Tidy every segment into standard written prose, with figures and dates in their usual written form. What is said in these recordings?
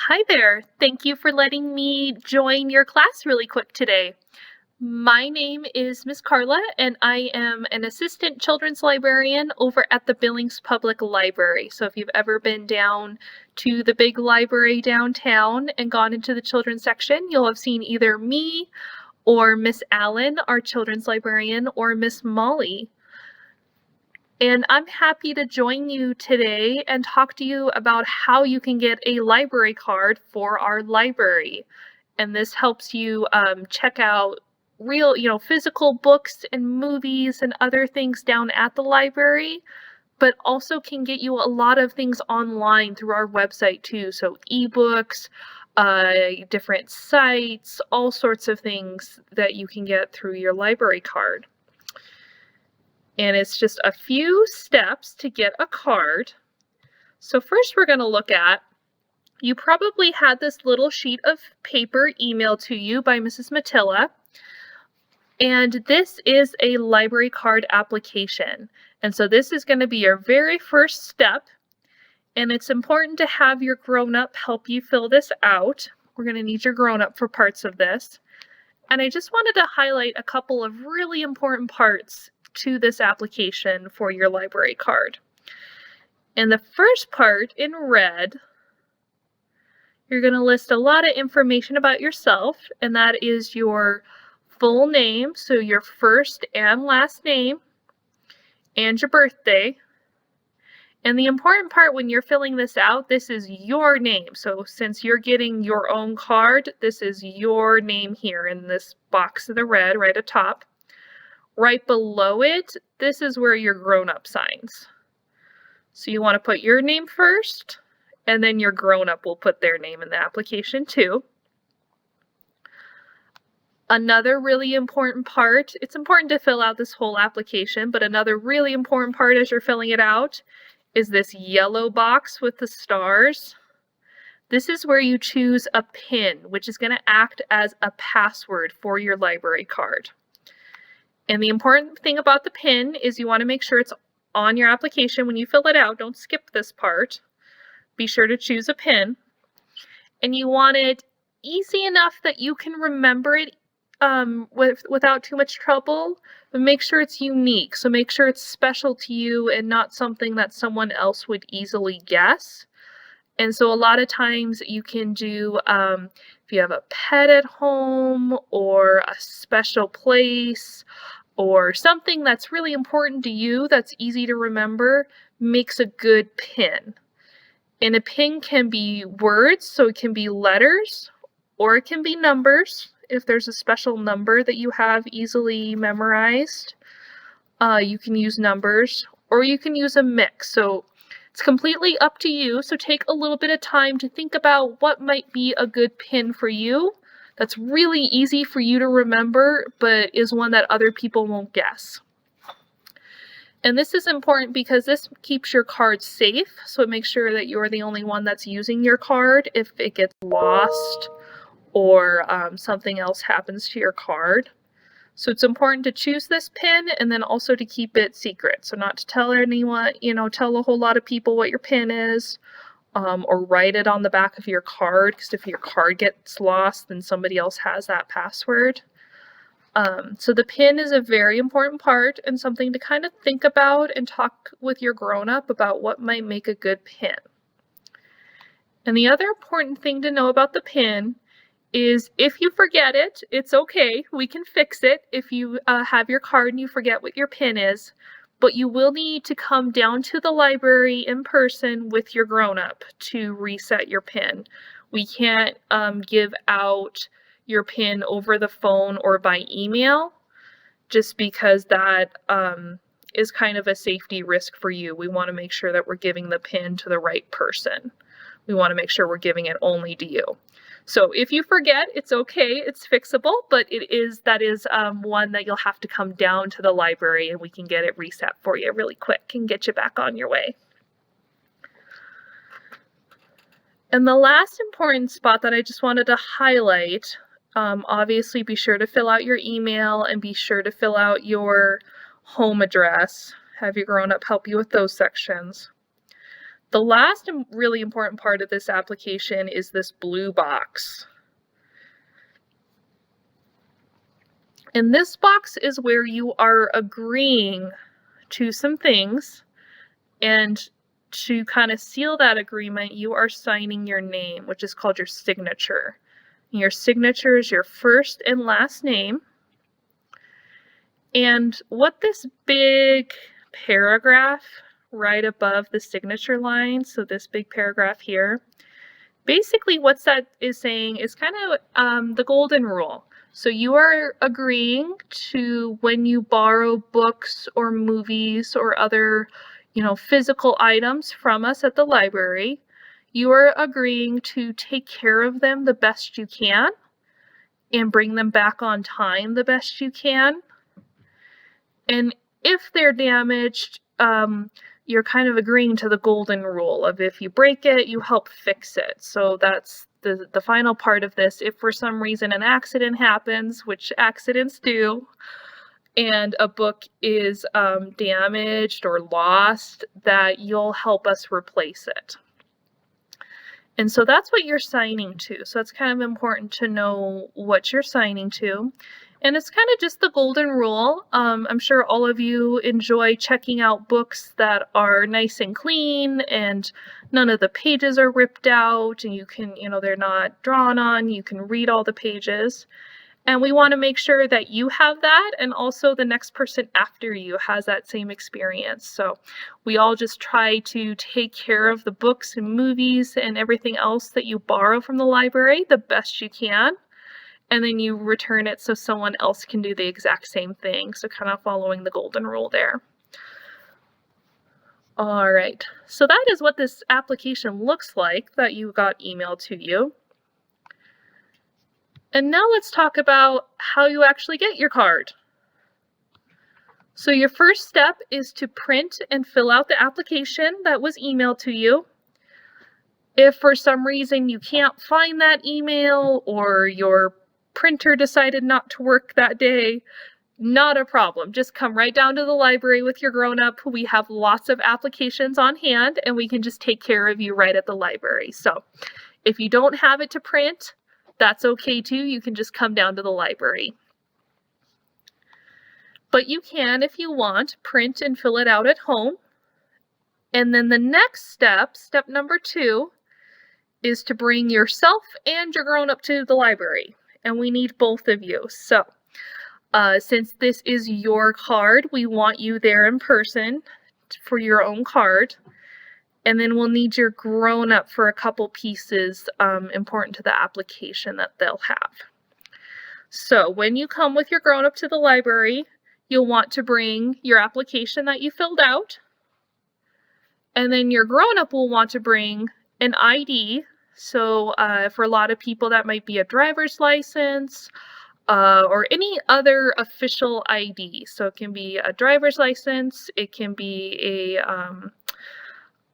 Hi there. Thank you for letting me join your class really quick today. My name is Miss Carla, and I am an assistant children's librarian over at the Billings Public Library. So if you've ever been down to the big library downtown and gone into the children's section, you'll have seen either me or Miss Allen, our children's librarian, or Miss Molly. And I'm happy to join you today and talk to you about how you can get a library card for our library. And this helps you check out real, physical books and movies and other things down at the library, but also can get you a lot of things online through our website too. So ebooks, different sites, all sorts of things that you can get through your library card. And it's just a few steps to get a card. So first we're going to look at, you probably had this little sheet of paper emailed to you by Mrs. Matilla. And this is a library card application. And so this is going to be your very first step. And it's important to have your grown-up help you fill this out. We're going to need your grown-up for parts of this. And I just wanted to highlight a couple of really important parts to this application for your library card. And the first part in red, you're going to list a lot of information about yourself, and that is your full name, so your first and last name, and your birthday. And the important part when you're filling this out, this is your name. So since you're getting your own card, this is your name here in this box of the red right atop. Right below it, this is where your grown-up signs. So you want to put your name first, and then your grown-up will put their name in the application too. Another really important part, it's important to fill out this whole application, but another really important part as you're filling it out is this yellow box with the stars. This is where you choose a PIN, which is going to act as a password for your library card. And the important thing about the PIN is you want to make sure it's on your application when you fill it out. Don't skip this part. Be sure to choose a PIN. And you want it easy enough that you can remember it without too much trouble, but make sure it's unique. So make sure it's special to you and not something that someone else would easily guess. And so a lot of times you can do, if you have a pet at home or a special place or something that's really important to you that's easy to remember, makes a good PIN. And a PIN can be words, so it can be letters, or it can be numbers. If there's a special number that you have easily memorized, you can use numbers, or you can use a mix. So it's completely up to you. So take a little bit of time to think about what might be a good PIN for you that's really easy for you to remember, but is one that other people won't guess. And this is important because this keeps your card safe, so it makes sure that you're the only one that's using your card if it gets lost or something else happens to your card. So it's important to choose this PIN and then also to keep it secret. So not to tell anyone, tell a whole lot of people what your PIN is, or write it on the back of your card, because if your card gets lost, then somebody else has that password. So the PIN is a very important part and something to kind of think about and talk with your grown-up about what might make a good PIN. And the other important thing to know about the PIN is if you forget it, it's okay. We can fix it if you have your card and you forget what your PIN is, but you will need to come down to the library in person with your grown-up to reset your PIN. We can't give out your PIN over the phone or by email, just because that is kind of a safety risk for you. We want to make sure that we're giving the PIN to the right person. We want to make sure we're giving it only to you. So if you forget, it's okay, it's fixable, but that is one that you'll have to come down to the library and we can get it reset for you really quick and get you back on your way. And the last important spot that I just wanted to highlight, obviously be sure to fill out your email and be sure to fill out your home address. Have your grown-up help you with those sections. The last really important part of this application is this blue box. And this box is where you are agreeing to some things, and to kind of seal that agreement, you are signing your name, which is called your signature. Your signature is your first and last name. And what this big paragraph right above the signature line, so this big paragraph here, basically what that is saying is kind of the golden rule. So you are agreeing to, when you borrow books or movies or other, physical items from us at the library, you are agreeing to take care of them the best you can and bring them back on time the best you can. And if they're damaged, you're kind of agreeing to the golden rule of, if you break it, you help fix it. So that's the final part of this. If for some reason an accident happens, which accidents do, and a book is damaged or lost, that you'll help us replace it. And so that's what you're signing to. So it's kind of important to know what you're signing to. And it's kind of just the golden rule. I'm sure all of you enjoy checking out books that are nice and clean and none of the pages are ripped out, and you can, they're not drawn on, you can read all the pages. And we want to make sure that you have that, and also the next person after you has that same experience. So we all just try to take care of the books and movies and everything else that you borrow from the library the best you can. And then you return it so someone else can do the exact same thing. So kind of following the golden rule there. All right, so that is what this application looks like that you got emailed to you. And now let's talk about how you actually get your card. So your first step is to print and fill out the application that was emailed to you. If for some reason you can't find that email, or your printer decided not to work that day, not a problem. Just come right down to the library with your grown-up. We have lots of applications on hand, and we can just take care of you right at the library. So if you don't have it to print, that's okay too. You can just come down to the library. But you can, if you want, print and fill it out at home. And then the next step, step number 2, is to bring yourself and your grown-up to the library. And we need both of you. So since this is your card, we want you there in person for your own card. And then we'll need your grown-up for a couple pieces important to the application that they'll have. So when you come with your grown-up to the library, you'll want to bring your application that you filled out. And then your grown-up will want to bring an ID. So for a lot of people, that might be a driver's license or any other official ID. So it can be a driver's license, it can be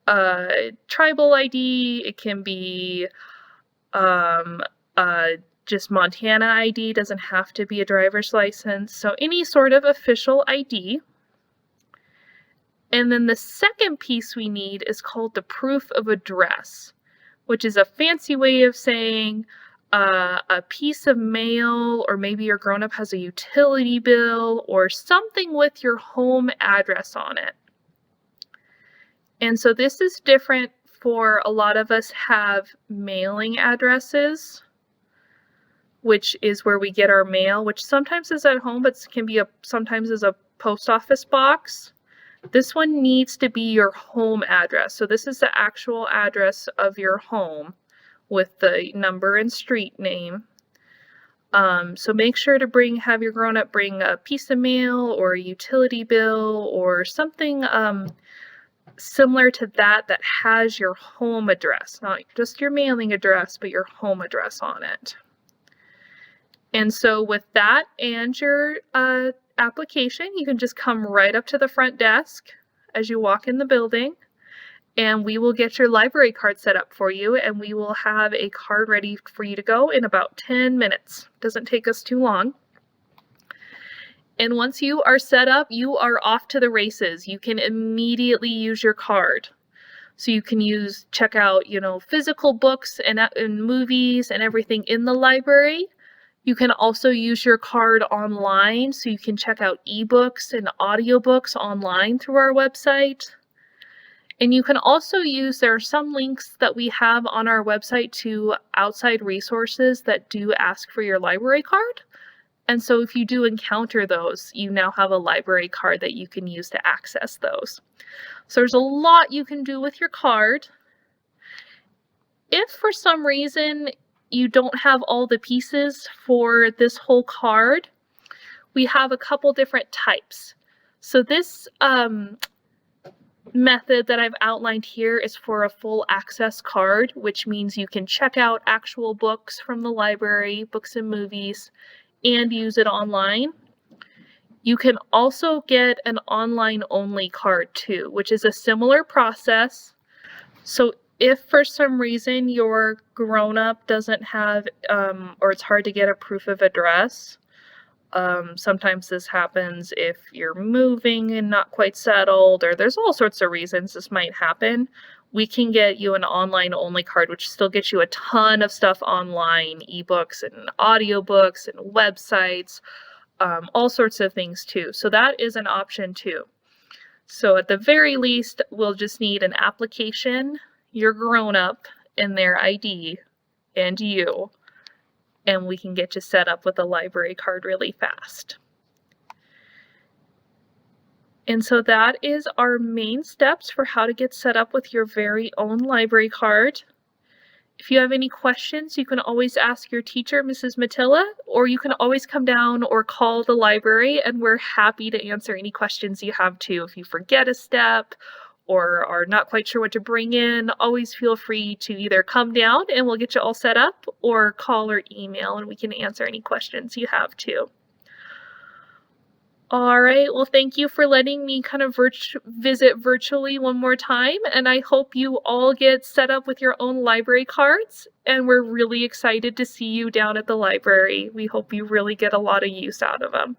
a tribal ID, it can be just Montana ID, doesn't have to be a driver's license. So any sort of official ID. And then the second piece we need is called the proof of address, which is a fancy way of saying a piece of mail, or maybe your grown-up has a utility bill or something with your home address on it. And so this is different for a lot of us have mailing addresses, which is where we get our mail, which sometimes is at home, but can be sometimes is a post office box. This one needs to be your home address. So this is the actual address of your home with the number and street name. So make sure to have your grown-up bring a piece of mail or a utility bill or something similar to that has your home address, not just your mailing address, but your home address on it. And so with that and your application, you can just come right up to the front desk as you walk in the building, and we will get your library card set up for you, and we will have a card ready for you to go in about 10 minutes. Doesn't take us too long. And once you are set up, you are off to the races. You can immediately use your card. So you can check out, physical books and movies and everything in the library. You can also use your card online, so you can check out ebooks and audiobooks online through our website. And you can also there are some links that we have on our website to outside resources that do ask for your library card. And so if you do encounter those, you now have a library card that you can use to access those. So there's a lot you can do with your card. If for some reason you don't have all the pieces for this whole card, we have a couple different types. So this method that I've outlined here is for a full access card, which means you can check out actual books from the library, books and movies, and use it online. You can also get an online only card too, which is a similar process. So if for some reason your grown-up doesn't have, or it's hard to get a proof of address, sometimes this happens if you're moving and not quite settled, or there's all sorts of reasons this might happen. We can get you an online only card, which still gets you a ton of stuff online, ebooks and audiobooks and websites, all sorts of things too. So that is an option too. So at the very least, we'll just need an application, your grown-up, and their ID, and you, and we can get you set up with a library card really fast. And so that is our main steps for how to get set up with your very own library card. If you have any questions, you can always ask your teacher, Mrs. Matilla, or you can always come down or call the library, and we're happy to answer any questions you have too. If you forget a step or are not quite sure what to bring in, always feel free to either come down and we'll get you all set up, or call or email and we can answer any questions you have too. All right, well, thank you for letting me kind of visit virtually one more time, and I hope you all get set up with your own library cards, and we're really excited to see you down at the library. We hope you really get a lot of use out of them.